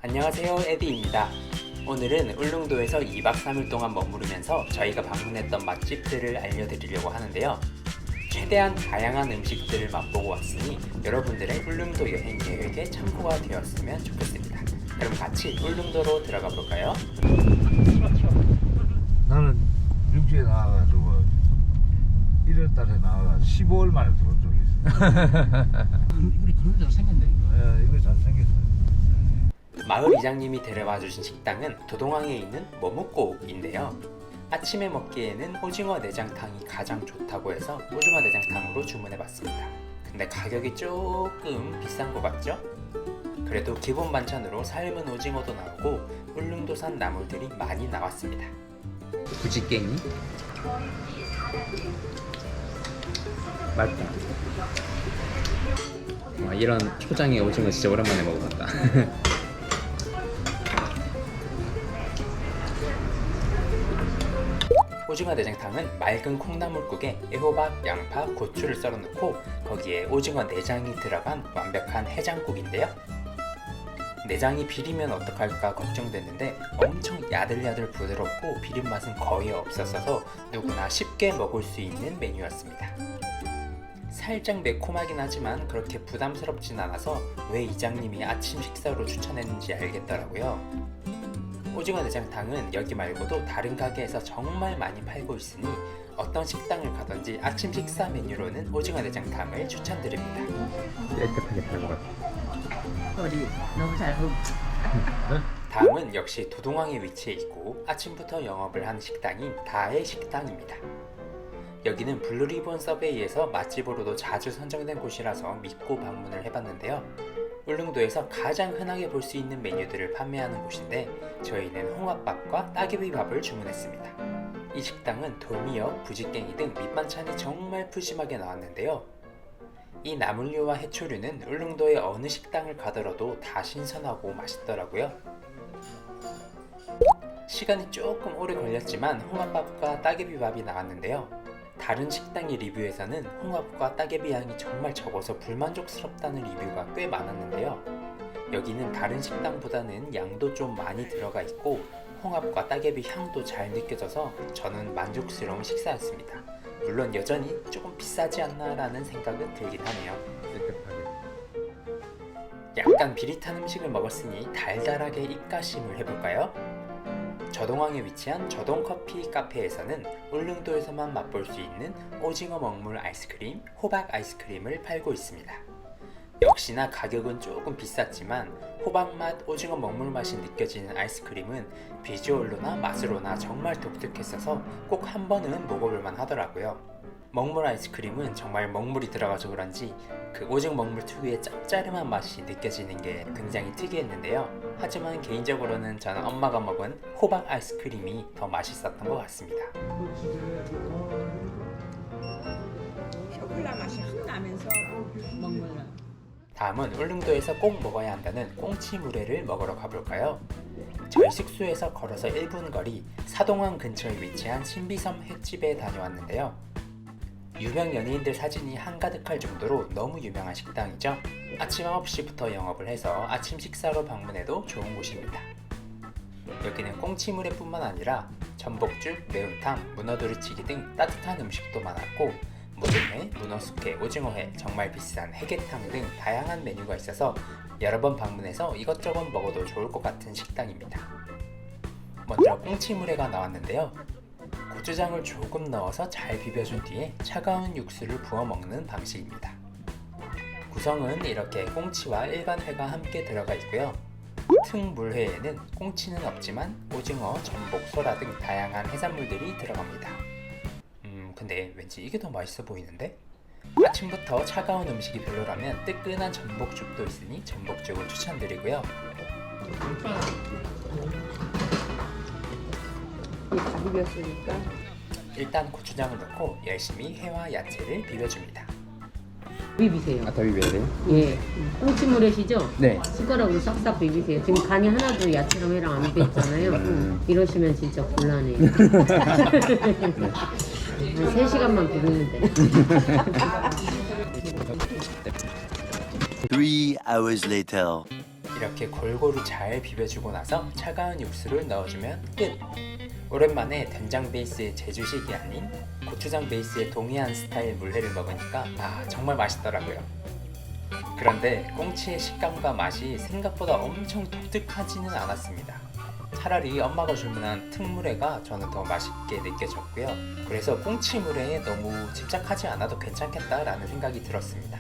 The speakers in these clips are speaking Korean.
안녕하세요, 에디입니다. 오늘은 울릉도에서 2박 3일 동안 머무르면서 저희가 방문했던 맛집들을 알려드리려고 하는데요. 최대한 다양한 음식들을 맛보고 왔으니 여러분들의 울릉도 여행 계획에 참고가 되었으면 좋겠습니다. 그럼 같이 울릉도로 들어가 볼까요? 나는 6주에 나와가지고 1월달에 나와가지고 15월 만에 들어온 적이 있어요. 이거 그런 대로 생겼네 이거. 이거 잘생겼어요. 마을 이장님이 데려와 주신 식당은 도동항에 있는 머뭇고인데요. 아침에 먹기에는 오징어 내장탕이 가장 좋다고 해서 오징어 내장탕으로 주문해봤습니다. 근데 가격이 조금 비싼 것 같죠? 그래도 기본 반찬으로 삶은 오징어도 나오고 울릉도산 나물들이 많이 나왔습니다. 부지깽이 맛있다. 와, 이런 초장의 오징어 진짜 오랜만에 먹어봤다. 오징어 내장탕은 맑은 콩나물국에 애호박, 양파, 고추를 썰어 넣고 거기에 오징어 내장이 들어간 완벽한 해장국인데요. 내장이 비리면 어떡할까 걱정됐는데 엄청 야들야들 부드럽고 비린 맛은 거의 없었어서 누구나 쉽게 먹을 수 있는 메뉴였습니다. 살짝 매콤하긴 하지만 그렇게 부담스럽진 않아서 왜 이장님이 아침 식사로 추천했는지 알겠더라고요. 오징어 내장탕은 여기 말고도 다른 가게에서 정말 많이 팔고 있으니 어떤 식당을 가든지 아침 식사 메뉴로는 오징어 내장탕을 추천드립니다. 깨끗하게 잘 먹었어. 머리 너무 잘 굽. 다음은 역시 도동항에 위치해 있고 아침부터 영업을 하는 식당인 다의 식당입니다. 여기는 블루리본 서베이에서 맛집으로도 자주 선정된 곳이라서 믿고 방문을 해봤는데요. 울릉도에서 가장 흔하게 볼 수 있는 메뉴들을 판매하는 곳인데 저희는 홍합밥과 따개비밥을 주문했습니다. 이 식당은 돌미역, 부지깽이 등 밑반찬이 정말 푸짐하게 나왔는데요. 이 나물류와 해초류는 울릉도의 어느 식당을 가더라도 다 신선하고 맛있더라고요. 시간이 조금 오래 걸렸지만 홍합밥과 따개비밥이 나왔는데요. 다른 식당의 리뷰에서는 홍합과 따개비 양이 정말 적어서 불만족스럽다는 리뷰가 꽤 많았는데요. 여기는 다른 식당보다는 양도 좀 많이 들어가 있고 홍합과 따개비 향도 잘 느껴져서 저는 만족스러운 식사였습니다. 물론 여전히 조금 비싸지 않나 라는 생각은 들긴 하네요. 약간 비릿한 음식을 먹었으니 달달하게 입가심을 해볼까요? 저동항에 위치한 저동커피 카페에서는 울릉도에서만 맛볼 수 있는 오징어 먹물 아이스크림, 호박 아이스크림을 팔고 있습니다. 역시나 가격은 조금 비쌌지만 호박맛, 오징어 먹물 맛이 느껴지는 아이스크림은 비주얼로나 맛으로나 정말 독특했어서 꼭 한 번은 먹어볼만 하더라고요. 먹물 아이스크림은 정말 먹물이 들어가서 그런지 그 오징어 먹물 특유의 짭짜름한 맛이 느껴지는 게 굉장히 특이했는데요. 하지만 개인적으로는 저는 엄마가 먹은 호박 아이스크림이 더 맛있었던 것 같습니다. 초콜릿 맛이 확 나면서 먹물라. 다음은 울릉도에서 꼭 먹어야 한다는 꽁치물회를 먹으러 가볼까요? 저희 숙소에서 걸어서 1분 거리 사동항 근처에 위치한 신비섬 횟집에 다녀왔는데요. 유명 연예인들 사진이 한가득할 정도로 너무 유명한 식당이죠. 아침 9시부터 영업을 해서 아침 식사로 방문해도 좋은 곳입니다. 여기는 꽁치물회 뿐만 아니라 전복죽, 매운탕, 문어두리치기 등 따뜻한 음식도 많았고 모듬회, 문어숙회, 오징어회, 정말 비싼 해계탕 등 다양한 메뉴가 있어서 여러 번 방문해서 이것저것 먹어도 좋을 것 같은 식당입니다. 먼저 꽁치물회가 나왔는데요. 고추장을 조금 넣어서 잘 비벼준 뒤에 차가운 육수를 부어 먹는 방식입니다. 구성은 이렇게 꽁치와 일반 회가 함께 들어가 있고요. 특물회에는 꽁치는 없지만 오징어, 전복, 소라 등 다양한 해산물들이 들어갑니다. 근데 왠지 이게 더 맛있어 보이는데? 아침부터 차가운 음식이 별로라면 뜨끈한 전복죽도 있으니 전복죽을 추천드리고요. 다 비볐으니까 일단 고추장을 넣고 열심히 회와 야채를 비벼줍니다. 비비세요. 더 비벼야 돼요? 예. 꽁치물회시죠? 네. 숟가락으로 싹싹 비비세요. 지금 간이 하나도 야채랑 회랑 안 비볐잖아요. 이러시면 진짜 곤란해요. 3시간만 비비면 돼. 3 hours later. 이렇게 골고루 잘 비벼주고 나서 차가운 육수를 넣어주면 끝! 오랜만에 된장 베이스의 제주식이 아닌 고추장 베이스의 동해안 스타일 물회를 먹으니까 정말 맛있더라고요. 그런데 꽁치의 식감과 맛이 생각보다 엄청 독특하지는 않았습니다. 차라리 엄마가 주문한 특물회가 저는 더 맛있게 느껴졌고요. 그래서 꽁치 물회에 너무 집착하지 않아도 괜찮겠다라는 생각이 들었습니다.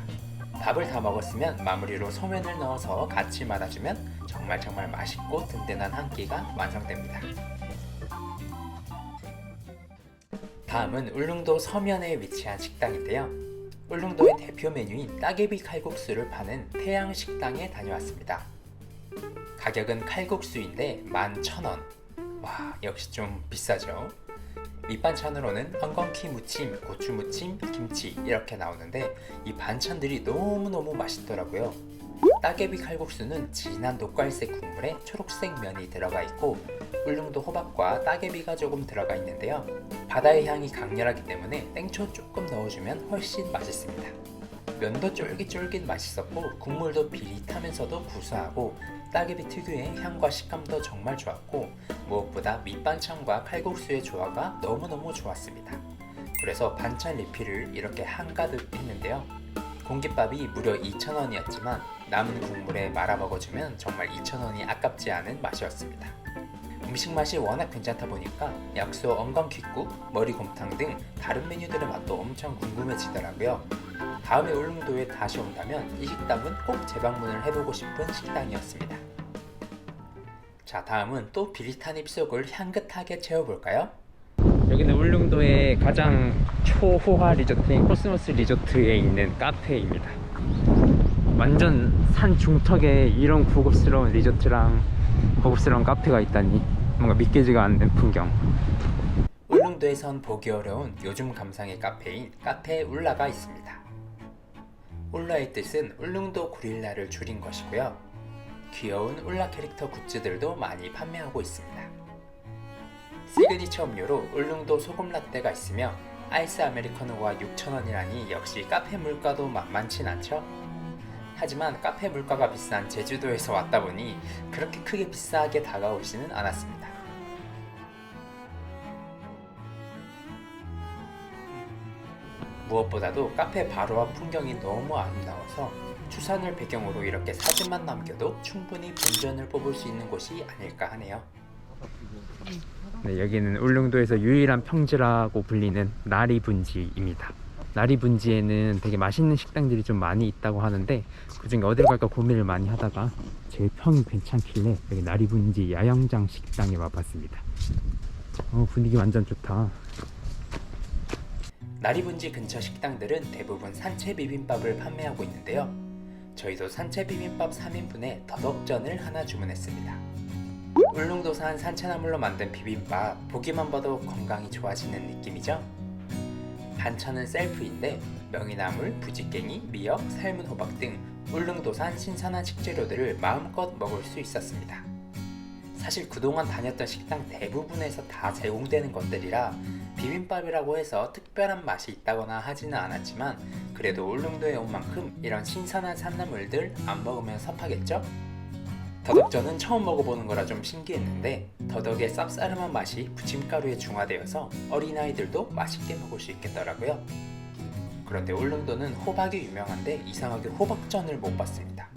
밥을 다 먹었으면 마무리로 소면을 넣어서 같이 말아주면 정말 맛있고 든든한 한 끼가 완성됩니다. 다음은 울릉도 서면에 위치한 식당인데요. 울릉도의 대표 메뉴인 따개비 칼국수를 파는 태양식당에 다녀왔습니다. 가격은 칼국수인데 11,000원. 와, 역시 좀 비싸죠? 밑반찬으로는 엉겅퀴 무침, 고추 무침, 김치 이렇게 나오는데 이 반찬들이 너무너무 맛있더라고요. 따개비 칼국수는 진한 녹갈색 국물에 초록색 면이 들어가 있고 울릉도 호박과 따개비가 조금 들어가 있는데요. 바다의 향이 강렬하기 때문에 땡초 조금 넣어주면 훨씬 맛있습니다. 면도 쫄깃쫄깃 맛있었고 국물도 비릿하면서도 구수하고 따개비 특유의 향과 식감도 정말 좋았고 무엇보다 밑반찬과 칼국수의 조화가 너무너무 좋았습니다. 그래서 반찬 리필을 이렇게 한가득 했는데요. 공깃밥이 무려 2,000원이었지만 남은 국물에 말아 먹어주면 정말 2,000원이 아깝지 않은 맛이었습니다. 음식 맛이 워낙 괜찮다 보니까 약소 엉겅퀴국, 머리곰탕 등 다른 메뉴들의 맛도 엄청 궁금해지더라고요. 다음에 울릉도에 다시 온다면 이 식당은 꼭 재방문을 해보고 싶은 식당이었습니다. 자, 다음은 또 비릿한 입속을 향긋하게 채워볼까요? 여기는 울릉도의 가장 초호화 리조트인 코스모스 리조트에 있는 카페입니다. 완전 산 중턱에 이런 고급스러운 리조트랑 고급스러운 카페가 있다니 뭔가 믿기지가 않는 풍경. 울릉도에선 보기 어려운 요즘 감상의 카페인 카페 울라가 있습니다. 울라의 뜻은 울릉도 고릴라를 줄인 것이고요. 귀여운 울라 캐릭터 굿즈들도 많이 판매하고 있습니다. 시그니처 음료로 울릉도 소금 라떼가 있으며 아이스 아메리카노가 6,000원이라니 역시 카페 물가도 만만치 않죠? 하지만 카페 물가가 비싼 제주도에서 왔다 보니 그렇게 크게 비싸게 다가오지는 않았습니다. 무엇보다도 카페 바로 앞 풍경이 너무 아름다워서 추산을 배경으로 이렇게 사진만 남겨도 충분히 본전을 뽑을 수 있는 곳이 아닐까 하네요. 네, 여기는 울릉도에서 유일한 평지라고 불리는 나리분지입니다. 나리분지에는 되게 맛있는 식당들이 좀 많이 있다고 하는데 그중에 어디를 갈까 고민을 많이 하다가 제일 평이 괜찮길래 여기 나리분지 야영장 식당에 와봤습니다. 분위기 완전 좋다. 나리분지 근처 식당들은 대부분 산채 비빔밥을 판매하고 있는데요. 저희도 산채 비빔밥 3인분에 더덕전을 하나 주문했습니다. 울릉도산 산채나물로 만든 비빔밥, 보기만 봐도 건강이 좋아지는 느낌이죠? 반찬은 셀프인데 명이나물, 부지깽이, 미역, 삶은 호박 등 울릉도산 신선한 식재료들을 마음껏 먹을 수 있었습니다. 사실 그동안 다녔던 식당 대부분에서 다 제공되는 것들이라 비빔밥이라고 해서 특별한 맛이 있다거나 하지는 않았지만 그래도 울릉도에 온 만큼 이런 신선한 산나물들 안 먹으면 섭하겠죠? 더덕전은 처음 먹어보는 거라 좀 신기했는데 더덕의 쌉싸름한 맛이 부침가루에 중화되어서 어린아이들도 맛있게 먹을 수 있겠더라고요. 그런데 울릉도는 호박이 유명한데 이상하게 호박전을 못 봤습니다.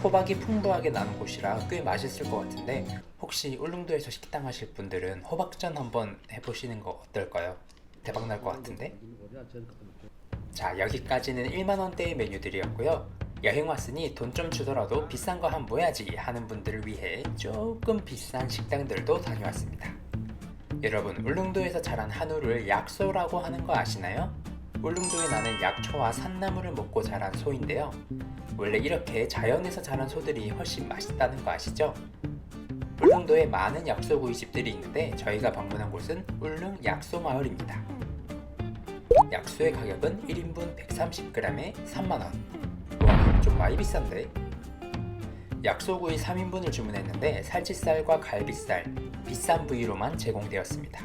호박이 풍부하게 나는 곳이라 꽤 맛있을 것 같은데 혹시 울릉도에서 식당 하실 분들은 호박전 한번 해보시는 거 어떨까요? 대박 날 것 같은데? 자, 여기까지는 1만원대의 메뉴들이었고요. 여행 왔으니 돈 좀 주더라도 비싼 거 한번 뭐야지 하는 분들을 위해 조금 비싼 식당들도 다녀왔습니다. 여러분, 울릉도에서 자란 한우를 약소라고 하는 거 아시나요? 울릉도에 나는 약초와 산나물을 먹고 자란 소인데요. 원래 이렇게 자연에서 자란 소들이 훨씬 맛있다는 거 아시죠? 울릉도에 많은 약소구이집들이 있는데 저희가 방문한 곳은 울릉 약소마을입니다. 약소의 가격은 1인분 130g에 3만원. 와, 좀 많이 비싼데? 약소구이 3인분을 주문했는데 살치살과 갈비살, 비싼 부위로만 제공되었습니다.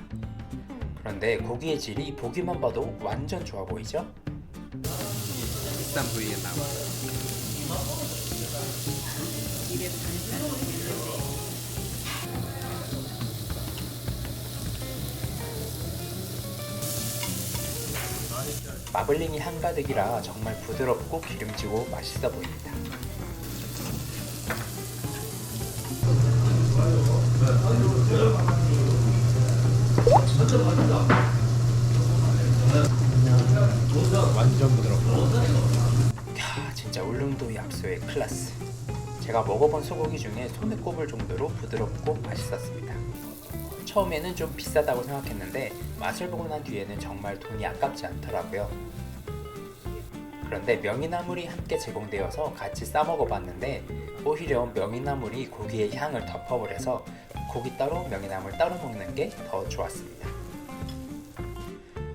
그런데 고기의 질이 보기만 봐도 완전 좋아 보이죠? 비싼 부위에 나와. 마블링이 한가득이라 정말 부드럽고 기름지고 맛있어 보입니다. 완전 부드럽고. 야, 진짜 울릉도의 압소의 클래스. 제가 먹어본 소고기 중에 손에 꼽을 정도로 부드럽고 맛있었습니다. 처음에는 좀 비싸다고 생각했는데 맛을 보고 난 뒤에는 정말 돈이 아깝지 않더라고요. 그런데 명이나물이 함께 제공되어서 같이 싸 먹어봤는데 오히려 명이나물이 고기의 향을 덮어버려서 고기 따로 명이나물 따로 먹는 게 더 좋았습니다.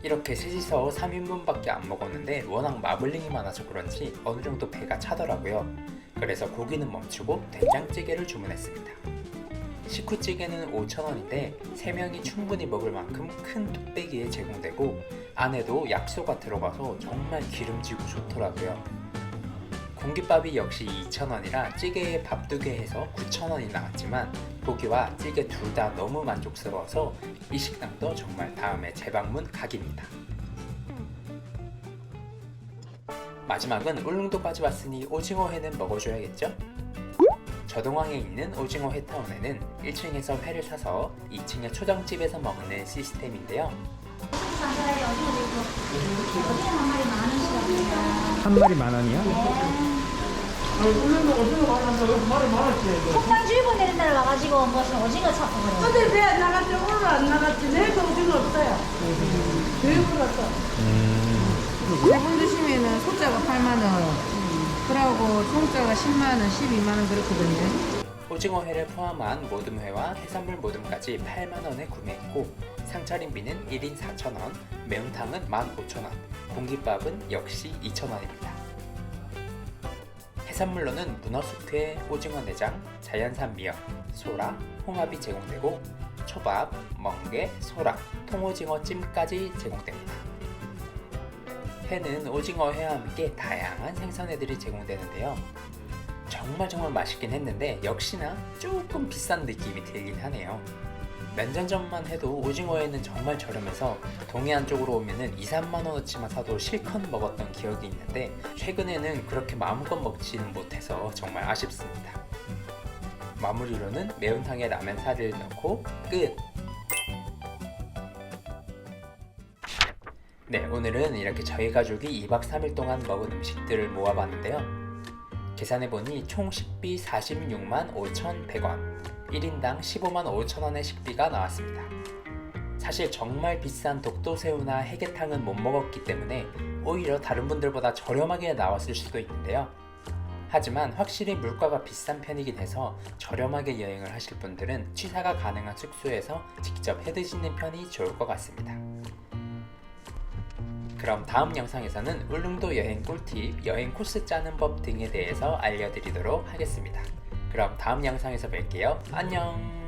이렇게 셋이서 3인분밖에 안 먹었는데 워낙 마블링이 많아서 그런지 어느 정도 배가 차더라고요. 그래서 고기는 멈추고 된장찌개를 주문했습니다. 식후찌개는 5,000원인데 3명이 충분히 먹을 만큼 큰 뚝배기에 제공되고 안에도 약소가 들어가서 정말 기름지고 좋더라고요. 공깃밥이 역시 2,000원이라 찌개에 밥 2개 해서 9,000원이 나왔지만 고기와 찌개 둘 다 너무 만족스러워서 이 식당도 정말 다음에 재방문 각입니다. 마지막은 울릉도까지 왔으니 오징어회는 먹어줘야겠죠? 저동항에 있는 오징어 회타운에는 1층에서 회를 사서 2층의 초정집에서 먹는 시스템인데요. 한 마리 10,000원이요? 폭탄주의보 내린 날 와가지고 무슨 오징어 찾고 그래. 근데 왜 나갔지? 오늘 안 나갔지? 내일도 오징어 없어요. 왜 그랬어? 세 분 드시면은 소자가 8만원, 그러고 통짜가 10만원, 12만원 그렇거든요. 오징어회를 포함한 모듬회와 해산물 모듬까지 8만원에 구매했고 상차림비는 1인 4,000원, 매운탕은 15,000원, 공깃밥은 역시 2,000원입니다. 해산물로는 문어숙회, 오징어내장, 자연산 미역, 소라, 홍합이 제공되고 초밥, 멍게, 소라, 통오징어 찜까지 제공됩니다. 회는 오징어회와 함께 다양한 생선회들이 제공되는데요. 정말 맛있긴 했는데 역시나 조금 비싼 느낌이 들긴 하네요. 몇 년 전만 해도 오징어회는 정말 저렴해서 동해안 쪽으로 오면은 2-3만원어치만 사도 실컷 먹었던 기억이 있는데 최근에는 그렇게 마음껏 먹지는 못해서 정말 아쉽습니다. 마무리로는 매운탕에 라면 사리를 넣고 끝! 네, 오늘은 이렇게 저희 가족이 2박 3일 동안 먹은 음식들을 모아봤는데요. 계산해보니 총 식비 46만 5,100원, 1인당 15만 5천원의 식비가 나왔습니다. 사실 정말 비싼 독도새우나 해계탕은 못 먹었기 때문에 오히려 다른 분들보다 저렴하게 나왔을 수도 있는데요. 하지만 확실히 물가가 비싼 편이긴 해서 저렴하게 여행을 하실 분들은 취사가 가능한 숙소에서 직접 해드시는 편이 좋을 것 같습니다. 그럼 다음 영상에서는 울릉도 여행 꿀팁, 여행 코스 짜는 법 등에 대해서 알려드리도록 하겠습니다. 그럼 다음 영상에서 뵐게요. 안녕!